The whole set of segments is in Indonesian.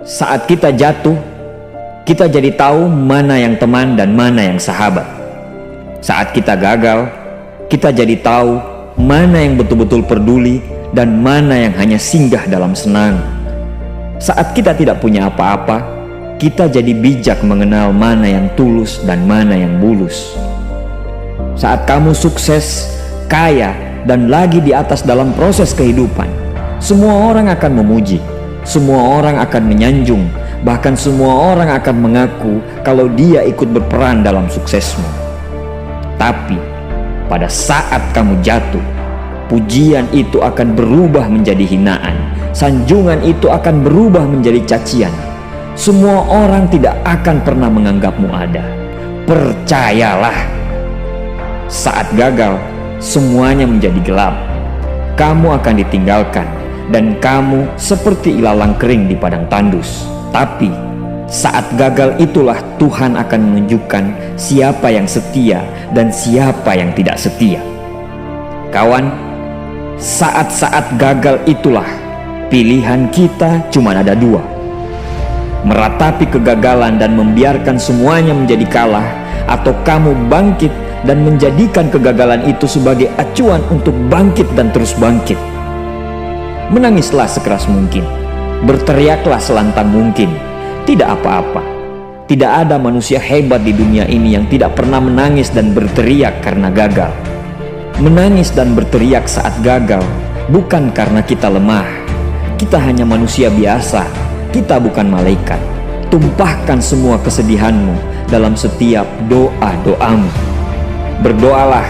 Saat kita jatuh, kita jadi tahu mana yang teman dan mana yang sahabat. Saat kita gagal, kita jadi tahu mana yang betul-betul peduli dan mana yang hanya singgah dalam senang. Saat kita tidak punya apa-apa, kita jadi bijak mengenal mana yang tulus dan mana yang bulus. Saat kamu sukses, kaya, dan lagi di atas dalam proses kehidupan, semua orang akan memuji, semua orang akan menyanjung, bahkan semua orang akan mengaku kalau dia ikut berperan dalam suksesmu. Tapi pada saat kamu jatuh, pujian itu akan berubah menjadi hinaan, sanjungan itu akan berubah menjadi cacian. Semua orang tidak akan pernah menganggapmu ada. Percayalah, saat gagal, semuanya menjadi gelap. Kamu akan ditinggalkan dan kamu seperti ilalang kering di padang tandus. Tapi saat gagal itulah Tuhan akan menunjukkan siapa yang setia dan siapa yang tidak setia. Kawan, saat-saat gagal itulah pilihan kita cuma ada dua: meratapi kegagalan dan membiarkan semuanya menjadi kalah, atau kamu bangkit dan menjadikan kegagalan itu sebagai acuan untuk bangkit dan terus bangkit. Menangislah sekeras mungkin, berteriaklah selantang mungkin. Tidak apa-apa. Tidak ada manusia hebat di dunia ini yang tidak pernah menangis dan berteriak karena gagal. Menangis dan berteriak saat gagal bukan karena kita lemah. Kita hanya manusia biasa. Kita bukan malaikat. Tumpahkan semua kesedihanmu dalam setiap doa-doamu. Berdoalah,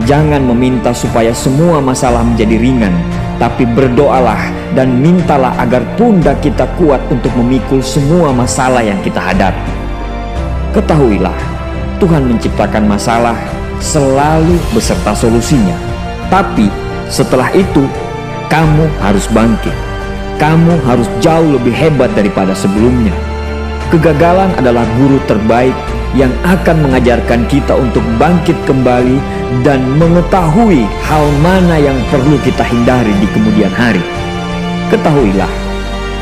jangan meminta supaya semua masalah menjadi ringan, tapi berdoalah dan mintalah agar pundak kita kuat untuk memikul semua masalah yang kita hadapi. Ketahuilah, Tuhan menciptakan masalah selalu beserta solusinya. Tapi setelah itu, kamu harus bangkit. Kamu harus jauh lebih hebat daripada sebelumnya. Kegagalan adalah guru terbaik yang akan mengajarkan kita untuk bangkit kembali dan mengetahui hal mana yang perlu kita hindari di kemudian hari. Ketahuilah,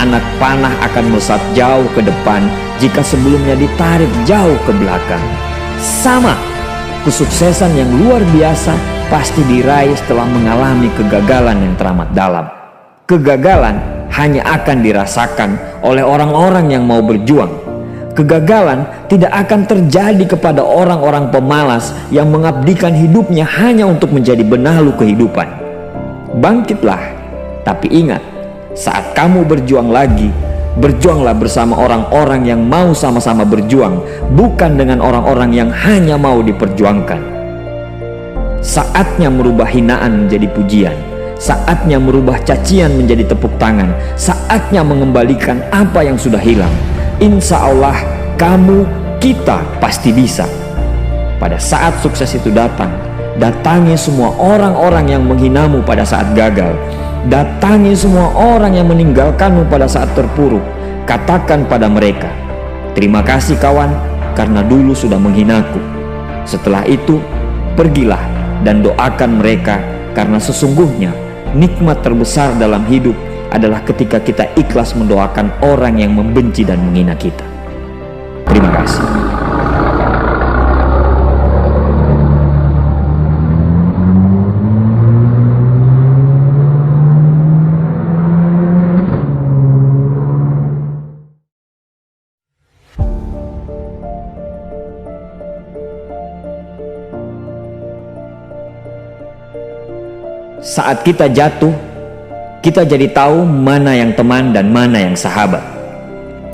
anak panah akan melesat jauh ke depan jika sebelumnya ditarik jauh ke belakang. Sama, kesuksesan yang luar biasa pasti diraih setelah mengalami kegagalan yang teramat dalam. Kegagalan hanya akan dirasakan oleh orang-orang yang mau berjuang. Kegagalan tidak akan terjadi kepada orang-orang pemalas yang mengabdikan hidupnya hanya untuk menjadi benalu kehidupan. Bangkitlah, tapi ingat, saat kamu berjuang lagi, berjuanglah bersama orang-orang yang mau sama-sama berjuang, bukan dengan orang-orang yang hanya mau diperjuangkan. Saatnya merubah hinaan menjadi pujian. Saatnya merubah cacian menjadi tepuk tangan. Saatnya mengembalikan apa yang sudah hilang. Insya Allah kamu, kita pasti bisa. Pada saat sukses itu datang, datangi semua orang-orang yang menghinamu pada saat gagal. Datangi semua orang yang meninggalkanmu pada saat terpuruk. Katakan pada mereka, terima kasih kawan, karena dulu sudah menghinaku. Setelah itu, pergilah dan doakan mereka, karena sesungguhnya nikmat terbesar dalam hidup adalah ketika kita ikhlas mendoakan orang yang membenci dan menghina kita. Terima kasih. Saat kita jatuh, kita jadi tahu mana yang teman dan mana yang sahabat.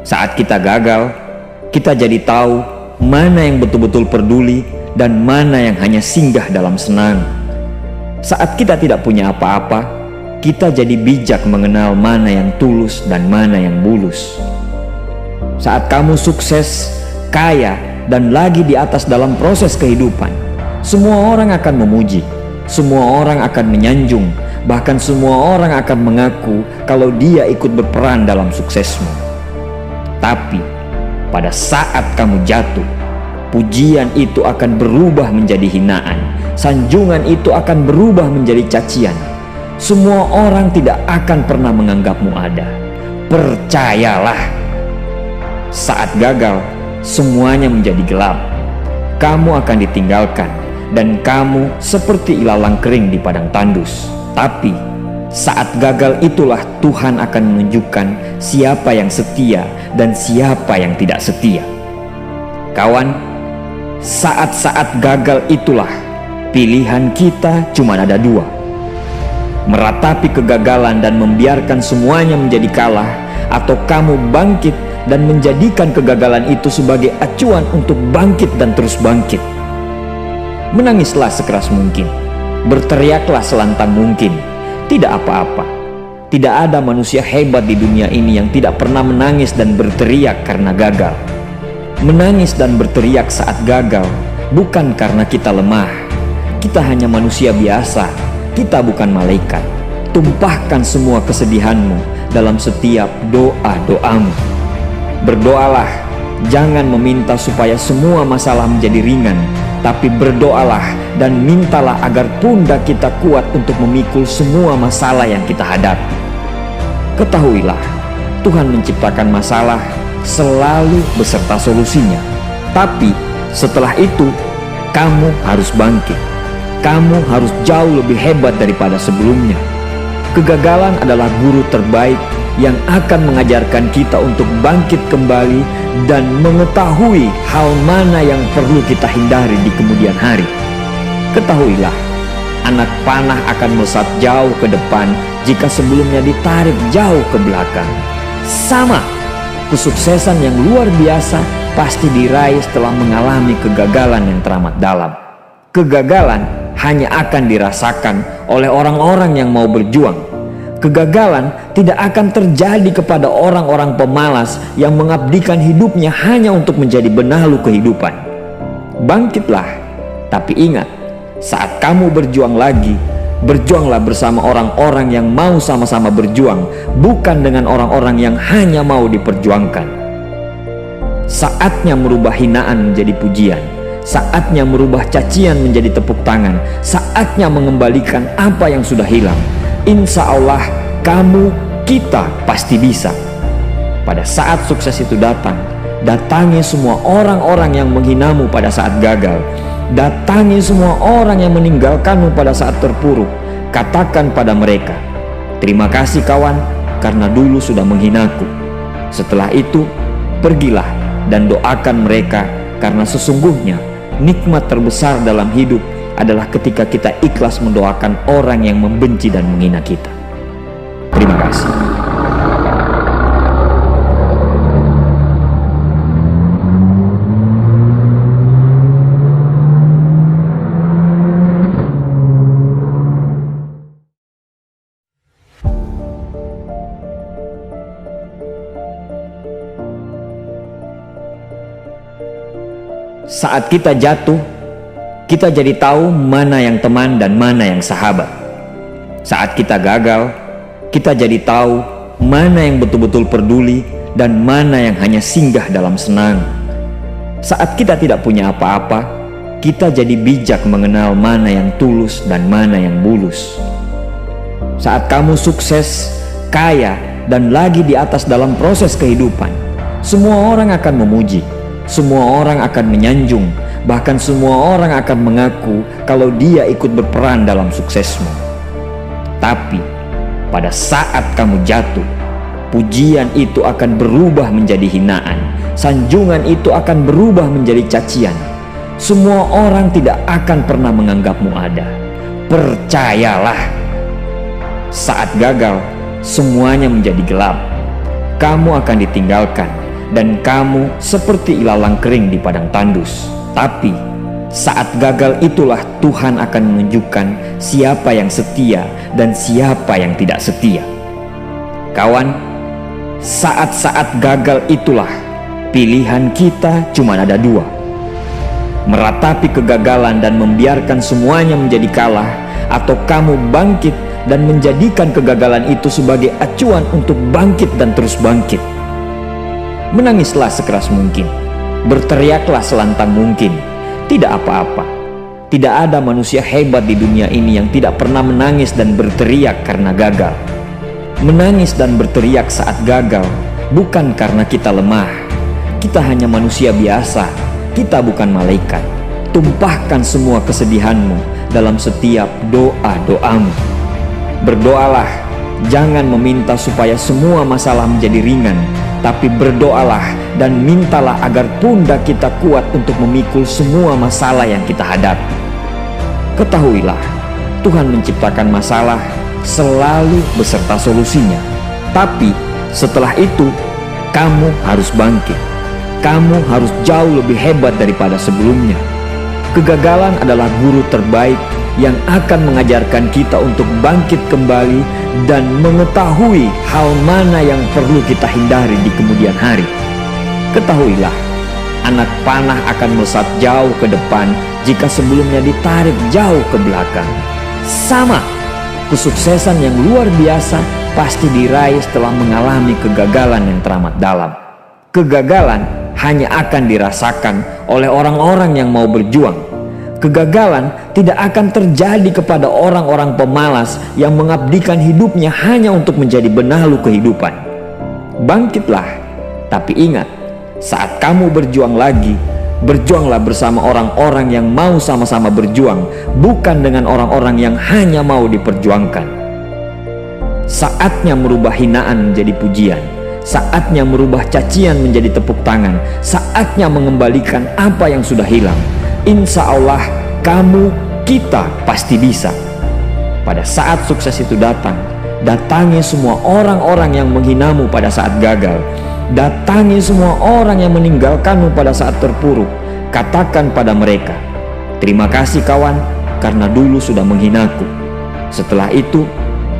Saat kita gagal, kita jadi tahu mana yang betul-betul peduli dan mana yang hanya singgah dalam senang. Saat kita tidak punya apa-apa, kita jadi bijak mengenal mana yang tulus dan mana yang bulus. Saat kamu sukses, kaya, dan lagi di atas dalam proses kehidupan, semua orang akan memuji. Semua orang akan menyanjung, bahkan semua orang akan mengaku kalau dia ikut berperan dalam suksesmu. Tapi pada saat kamu jatuh, pujian itu akan berubah menjadi hinaan, sanjungan itu akan berubah menjadi cacian. Semua orang tidak akan pernah menganggapmu ada. Percayalah, Saat gagal, semuanya menjadi gelap. Kamu akan ditinggalkan, dan kamu seperti ilalang kering di padang tandus. Tapi saat gagal itulah Tuhan akan menunjukkan siapa yang setia dan siapa yang tidak setia. Kawan, saat-saat gagal itulah pilihan kita cuma ada dua: meratapi kegagalan dan membiarkan semuanya menjadi kalah, atau kamu bangkit dan menjadikan kegagalan itu sebagai acuan untuk bangkit dan terus bangkit. Menangislah sekeras mungkin, berteriaklah selantang mungkin. Tidak apa-apa. Tidak ada manusia hebat di dunia ini yang tidak pernah menangis dan berteriak karena gagal. Menangis dan berteriak saat gagal bukan karena kita lemah. Kita hanya manusia biasa. Kita bukan malaikat. Tumpahkan semua kesedihanmu dalam setiap doa-doamu. Berdoalah, jangan meminta supaya semua masalah menjadi ringan, tapi berdoalah dan mintalah agar pundak kita kuat untuk memikul semua masalah yang kita hadapi. Ketahuilah, Tuhan menciptakan masalah selalu beserta solusinya. Tapi setelah itu, kamu harus bangkit. Kamu harus jauh lebih hebat daripada sebelumnya. Kegagalan adalah guru terbaik yang akan mengajarkan kita untuk bangkit kembali dan mengetahui hal mana yang perlu kita hindari di kemudian hari. Ketahuilah, anak panah akan melesat jauh ke depan jika sebelumnya ditarik jauh ke belakang. Sama, kesuksesan yang luar biasa pasti diraih setelah mengalami kegagalan yang teramat dalam. Kegagalan hanya akan dirasakan oleh orang-orang yang mau berjuang. Kegagalan tidak akan terjadi kepada orang-orang pemalas yang mengabdikan hidupnya hanya untuk menjadi benalu kehidupan. Bangkitlah, tapi ingat, saat kamu berjuang lagi, berjuanglah bersama orang-orang yang mau sama-sama berjuang, bukan dengan orang-orang yang hanya mau diperjuangkan. Saatnya merubah hinaan menjadi pujian. Saatnya merubah cacian menjadi tepuk tangan. Saatnya mengembalikan apa yang sudah hilang. Insya Allah kamu, kita pasti bisa. Pada saat sukses itu datang, datangi semua orang-orang yang menghinamu pada saat gagal. Datangi semua orang yang meninggalkanmu pada saat terpuruk. Katakan pada mereka, terima kasih kawan, karena dulu sudah menghinaku. Setelah itu, pergilah dan doakan mereka, karena sesungguhnya nikmat terbesar dalam hidup adalah ketika kita ikhlas mendoakan orang yang membenci dan menghina kita. Terima kasih. Saat kita jatuh, kita jadi tahu mana yang teman dan mana yang sahabat. Saat kita gagal, kita jadi tahu mana yang betul-betul peduli dan mana yang hanya singgah dalam senang. Saat kita tidak punya apa-apa, kita jadi bijak mengenal mana yang tulus dan mana yang bulus. Saat kamu sukses, kaya, dan lagi di atas dalam proses kehidupan, semua orang akan memuji. Semua orang akan menyanjung, bahkan semua orang akan mengaku kalau dia ikut berperan dalam suksesmu. Tapi pada saat kamu jatuh, pujian itu akan berubah menjadi hinaan. Sanjungan itu akan berubah menjadi cacian. Semua orang tidak akan pernah menganggapmu ada. Percayalah, saat gagal, semuanya menjadi gelap. Kamu akan ditinggalkan, dan kamu seperti ilalang kering di padang tandus. Tapi saat gagal itulah Tuhan akan menunjukkan siapa yang setia dan siapa yang tidak setia. Kawan, saat-saat gagal itulah pilihan kita cuma ada dua: meratapi kegagalan dan membiarkan semuanya menjadi kalah, atau kamu bangkit dan menjadikan kegagalan itu sebagai acuan untuk bangkit dan terus bangkit. Menangislah sekeras mungkin, berteriaklah selantang mungkin. Tidak apa-apa. Tidak ada manusia hebat di dunia ini yang tidak pernah menangis dan berteriak karena gagal. Menangis dan berteriak saat gagal bukan karena kita lemah. Kita hanya manusia biasa, kita bukan malaikat. Tumpahkan semua kesedihanmu dalam setiap doa-doamu. Berdoalah, jangan meminta supaya semua masalah menjadi ringan, tapi berdoalah dan mintalah agar pundak kita kuat untuk memikul semua masalah yang kita hadapi. Ketahuilah, Tuhan menciptakan masalah selalu beserta solusinya. Tapi setelah itu, kamu harus bangkit. Kamu harus jauh lebih hebat daripada sebelumnya. Kegagalan adalah guru terbaik yang akan mengajarkan kita untuk bangkit kembali dan mengetahui hal mana yang perlu kita hindari di kemudian hari. Ketahuilah, anak panah akan melesat jauh ke depan jika sebelumnya ditarik jauh ke belakang. Sama, kesuksesan yang luar biasa pasti diraih setelah mengalami kegagalan yang teramat dalam. Kegagalan hanya akan dirasakan oleh orang-orang yang mau berjuang. Kegagalan tidak akan terjadi kepada orang-orang pemalas yang mengabdikan hidupnya hanya untuk menjadi benalu kehidupan. Bangkitlah, tapi ingat, saat kamu berjuang lagi, berjuanglah bersama orang-orang yang mau sama-sama berjuang, bukan dengan orang-orang yang hanya mau diperjuangkan. Saatnya merubah hinaan menjadi pujian. Saatnya merubah cacian menjadi tepuk tangan. Saatnya mengembalikan apa yang sudah hilang. Insya Allah kamu, kita pasti bisa. Pada saat sukses itu datang, datangi semua orang-orang yang menghinamu pada saat gagal. Datangi semua orang yang meninggalkanmu pada saat terpuruk. Katakan pada mereka, terima kasih kawan, karena dulu sudah menghinaku. Setelah itu,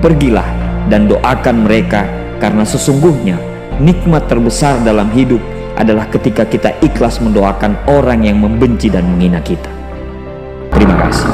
pergilah dan doakan mereka, karena sesungguhnya nikmat terbesar dalam hidup adalah ketika kita ikhlas mendoakan orang yang membenci dan menghina kita. Terima kasih.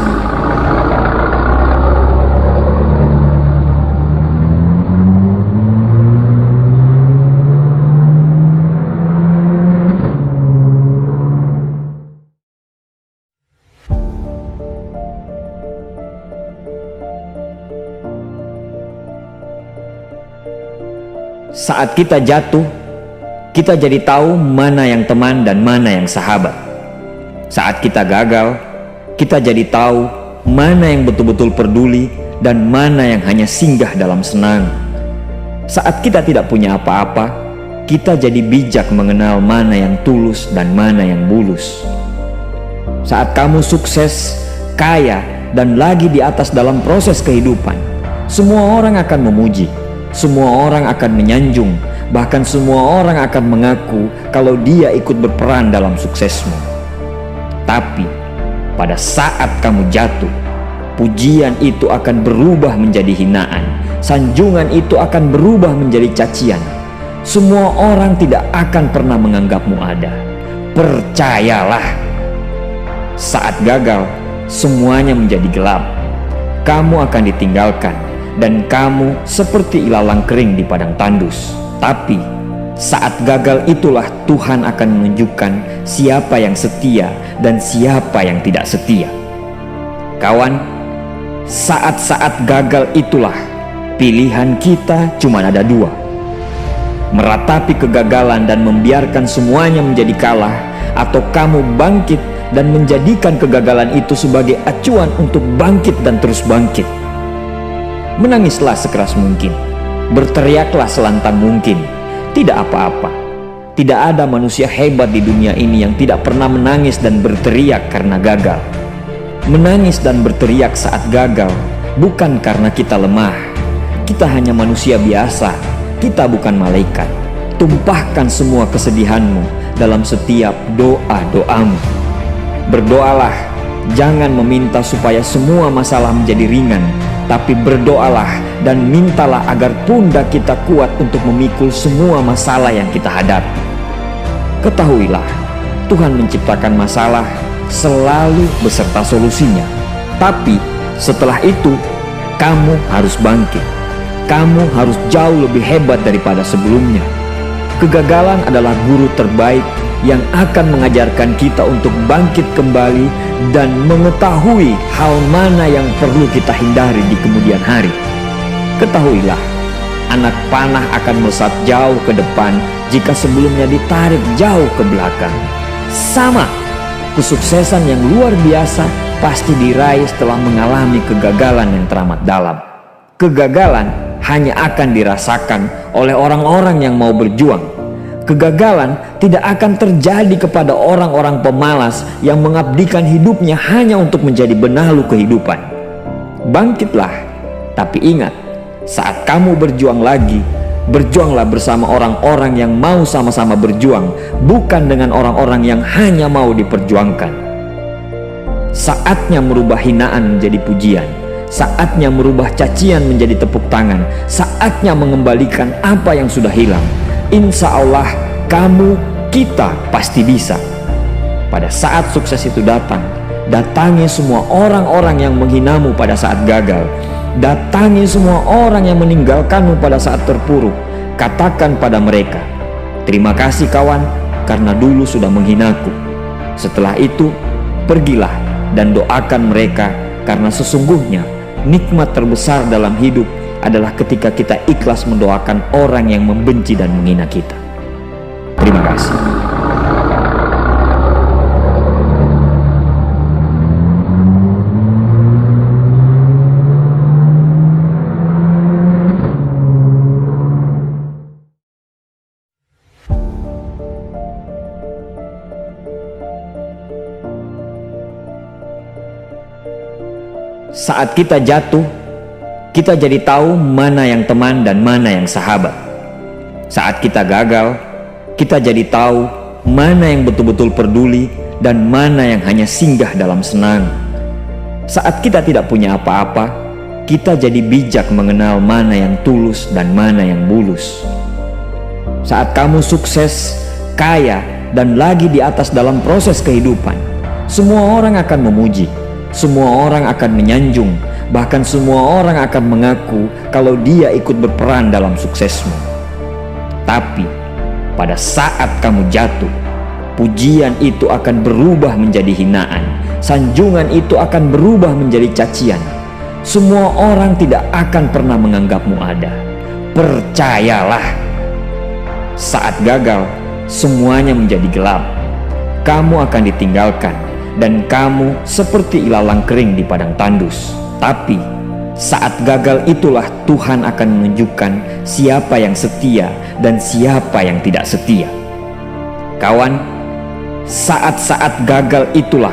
Saat kita jatuh, kita jadi tahu mana yang teman dan mana yang sahabat. Saat kita gagal, kita jadi tahu mana yang betul-betul peduli dan mana yang hanya singgah dalam senang. Saat kita tidak punya apa-apa, kita jadi bijak mengenal mana yang tulus dan mana yang bulus. Saat kamu sukses, kaya, dan lagi di atas dalam proses kehidupan, semua orang akan memuji. Semua orang akan menyanjung, bahkan semua orang akan mengaku kalau dia ikut berperan dalam suksesmu. Tapi pada saat kamu jatuh, pujian itu akan berubah menjadi hinaan. Sanjungan itu akan berubah menjadi cacian. Semua orang tidak akan pernah menganggapmu ada. Percayalah, saat gagal, semuanya menjadi gelap. Kamu akan ditinggalkan, dan kamu seperti ilalang kering di padang tandus. Tapi saat gagal itulah Tuhan akan menunjukkan siapa yang setia dan siapa yang tidak setia. Kawan, saat-saat gagal itulah pilihan kita cuma ada dua: meratapi kegagalan dan membiarkan semuanya menjadi kalah, atau kamu bangkit dan menjadikan kegagalan itu sebagai acuan untuk bangkit dan terus bangkit. Menangislah sekeras mungkin, berteriaklah selantang mungkin. Tidak apa-apa. Tidak ada manusia hebat di dunia ini yang tidak pernah menangis dan berteriak karena gagal. Menangis dan berteriak saat gagal bukan karena kita lemah. Kita hanya manusia biasa, kita bukan malaikat. Tumpahkan semua kesedihanmu dalam setiap doa-doamu. Berdoalah, jangan meminta supaya semua masalah menjadi ringan, tapi berdoalah dan mintalah agar pundak kita kuat untuk memikul semua masalah yang kita hadapi. Ketahuilah, Tuhan menciptakan masalah selalu beserta solusinya. Tapi setelah itu, kamu harus bangkit. Kamu harus jauh lebih hebat daripada sebelumnya. Kegagalan adalah guru terbaik yang akan mengajarkan kita untuk bangkit kembali dan mengetahui hal mana yang perlu kita hindari di kemudian hari. Ketahuilah, Anak panah akan melesat jauh ke depan jika sebelumnya ditarik jauh ke belakang. Sama, kesuksesan yang luar biasa pasti diraih setelah mengalami kegagalan yang teramat dalam. Kegagalan hanya akan dirasakan oleh orang-orang yang mau berjuang. Kegagalan tidak akan terjadi kepada orang-orang pemalas yang mengabdikan hidupnya hanya untuk menjadi benalu kehidupan. Bangkitlah, tapi ingat, saat kamu berjuang lagi, berjuanglah bersama orang-orang yang mau sama-sama berjuang, bukan dengan orang-orang yang hanya mau diperjuangkan. Saatnya merubah hinaan menjadi pujian, saatnya merubah cacian menjadi tepuk tangan, saatnya mengembalikan apa yang sudah hilang. Insya Allah kamu, kita pasti bisa. Pada saat sukses itu datang, datangi semua orang-orang yang menghinamu pada saat gagal. Datangi semua orang yang meninggalkanmu pada saat terpuruk. Katakan pada mereka, terima kasih kawan, karena dulu sudah menghinaku. Setelah itu, pergilah dan doakan mereka, karena sesungguhnya nikmat terbesar dalam hidup adalah ketika kita ikhlas mendoakan orang yang membenci dan menghina kita. Terima kasih. Saat kita jatuh, kita jadi tahu mana yang teman dan mana yang sahabat. Saat kita gagal, kita jadi tahu mana yang betul-betul peduli dan mana yang hanya singgah dalam senang. Saat kita tidak punya apa-apa, kita jadi bijak mengenal mana yang tulus dan mana yang bulus. Saat kamu sukses, kaya, dan lagi di atas dalam proses kehidupan, semua orang akan memuji. Semua orang akan menyanjung, bahkan semua orang akan mengaku kalau dia ikut berperan dalam suksesmu. Tapi pada saat kamu jatuh, pujian itu akan berubah menjadi hinaan, sanjungan itu akan berubah menjadi cacian. Semua orang tidak akan pernah menganggapmu ada. Percayalah, saat gagal, semuanya menjadi gelap. Kamu akan ditinggalkan, dan kamu seperti ilalang kering di padang tandus. Tapi saat gagal itulah Tuhan akan menunjukkan siapa yang setia dan siapa yang tidak setia. Kawan, saat-saat gagal itulah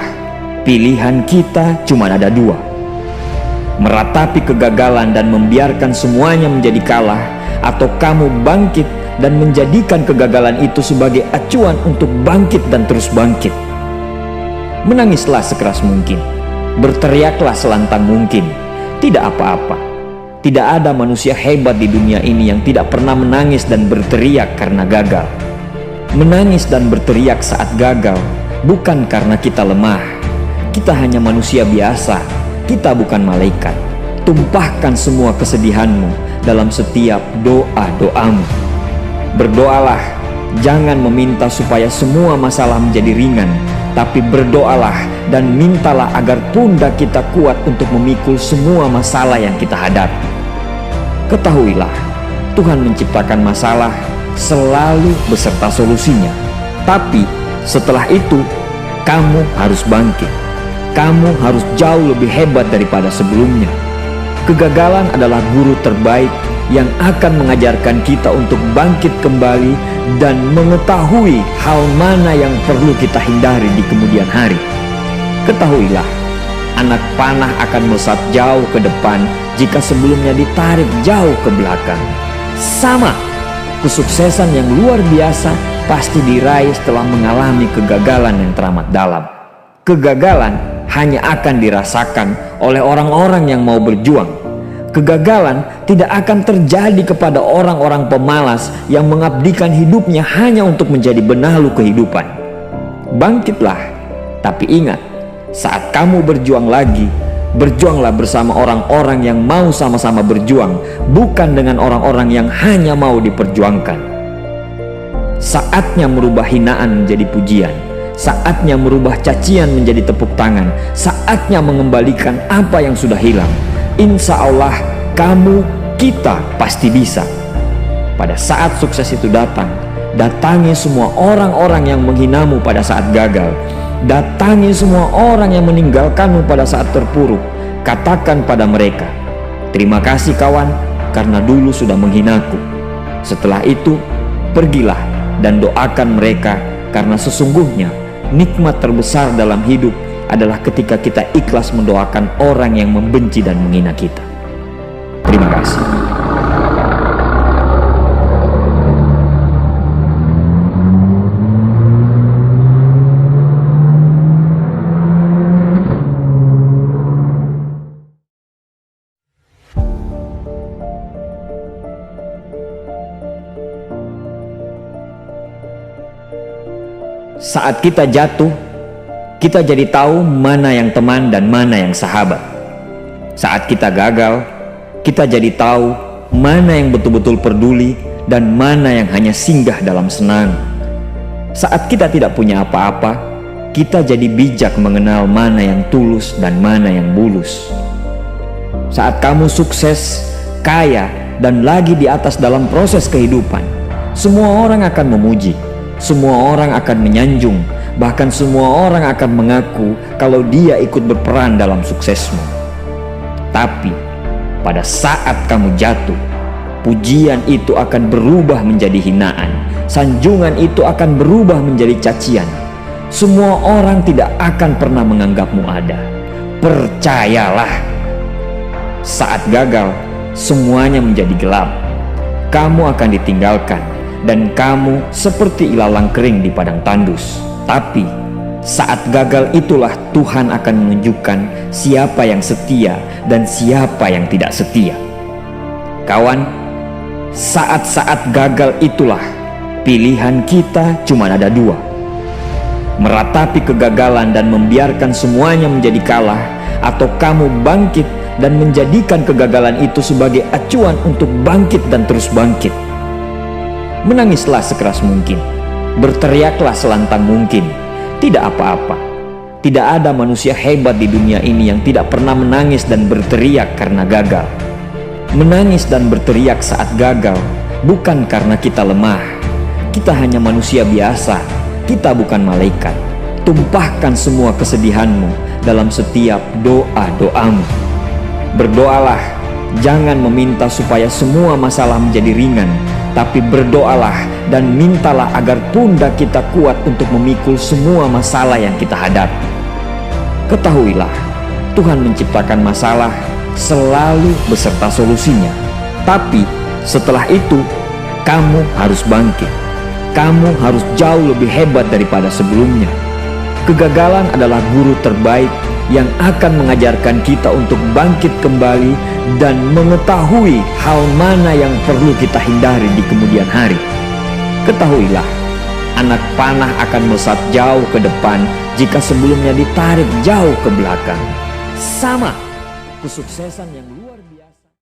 pilihan kita cuma ada dua: meratapi kegagalan dan membiarkan semuanya menjadi kalah, atau kamu bangkit dan menjadikan kegagalan itu sebagai acuan untuk bangkit dan terus bangkit. Menangislah sekeras mungkin, berteriaklah selantang mungkin. Tidak apa-apa. Tidak ada manusia hebat di dunia ini yang tidak pernah menangis dan berteriak karena gagal. Menangis dan berteriak saat gagal bukan karena kita lemah. Kita hanya manusia biasa. Kita bukan malaikat. Tumpahkan semua kesedihanmu dalam setiap doa-doamu. Berdoalah, jangan meminta supaya semua masalah menjadi ringan, tapi berdoalah dan mintalah agar pundak kita kuat untuk memikul semua masalah yang kita hadapi. Ketahuilah, Tuhan menciptakan masalah selalu beserta solusinya. Tapi setelah itu, kamu harus bangkit. Kamu harus jauh lebih hebat daripada sebelumnya. Kegagalan adalah guru terbaik yang akan mengajarkan kita untuk bangkit kembali dan mengetahui hal mana yang perlu kita hindari di kemudian hari. Ketahuilah, anak panah akan melesat jauh ke depan jika sebelumnya ditarik jauh ke belakang. Sama, kesuksesan yang luar biasa pasti diraih setelah mengalami kegagalan yang teramat dalam. Kegagalan hanya akan dirasakan oleh orang-orang yang mau berjuang. Kegagalan tidak akan terjadi kepada orang-orang pemalas yang mengabdikan hidupnya hanya untuk menjadi benalu kehidupan. Bangkitlah, tapi ingat, saat kamu berjuang lagi, berjuanglah bersama orang-orang yang mau sama-sama berjuang, bukan dengan orang-orang yang hanya mau diperjuangkan. Saatnya merubah hinaan menjadi pujian, saatnya merubah cacian menjadi tepuk tangan, saatnya mengembalikan apa yang sudah hilang. Insya Allah kamu, kita pasti bisa. pada saat sukses itu datang, datangi semua orang-orang yang menghinamu pada saat gagal. Datangi semua orang yang meninggalkanmu pada saat terpuruk. Katakan pada mereka, "Terima kasih kawan, karena dulu sudah menghinaku." Setelah itu, pergilah dan doakan mereka, karena sesungguhnya nikmat terbesar dalam hidup adalah ketika kita ikhlas mendoakan orang yang membenci dan menghina kita. Terima kasih. Saat kita jatuh, kita jadi tahu mana yang teman dan mana yang sahabat. Saat kita gagal, kita jadi tahu mana yang betul-betul peduli dan mana yang hanya singgah dalam senang. Saat kita tidak punya apa-apa, kita jadi bijak mengenal mana yang tulus dan mana yang bulus. Saat kamu sukses, kaya, dan lagi di atas dalam proses kehidupan, semua orang akan memuji. Semua orang akan menyanjung, bahkan semua orang akan mengaku kalau dia ikut berperan dalam suksesmu. Tapi pada saat kamu jatuh, pujian itu akan berubah menjadi hinaan, sanjungan itu akan berubah menjadi cacian. Semua orang tidak akan pernah menganggapmu ada. Percayalah, saat gagal, semuanya menjadi gelap. Kamu akan ditinggalkan, dan kamu seperti ilalang kering di padang tandus. Tapi saat gagal itulah Tuhan akan menunjukkan siapa yang setia dan siapa yang tidak setia. Kawan, saat-saat gagal itulah pilihan kita cuma ada dua: meratapi kegagalan dan membiarkan semuanya menjadi kalah, atau kamu bangkit dan menjadikan kegagalan itu sebagai acuan untuk bangkit dan terus bangkit. Menangislah sekeras mungkin, berteriaklah selantang mungkin. Tidak apa-apa. Tidak ada manusia hebat di dunia ini yang tidak pernah menangis dan berteriak karena gagal. Menangis dan berteriak saat gagal bukan karena kita lemah. Kita hanya manusia biasa. Kita bukan malaikat. Tumpahkan semua kesedihanmu dalam setiap doa-doamu. Berdoalah, jangan meminta supaya semua masalah menjadi ringan, tapi berdoalah dan mintalah agar pundak kita kuat untuk memikul semua masalah yang kita hadapi. Ketahuilah, Tuhan menciptakan masalah selalu beserta solusinya. Tapi setelah itu, kamu harus bangkit. Kamu harus jauh lebih hebat daripada sebelumnya. Kegagalan adalah guru terbaik yang akan mengajarkan kita untuk bangkit kembali dan mengetahui hal mana yang perlu kita hindari di kemudian hari. Ketahuilah, anak panah akan melesat jauh ke depan jika sebelumnya ditarik jauh ke belakang. Sama kesuksesan yang luar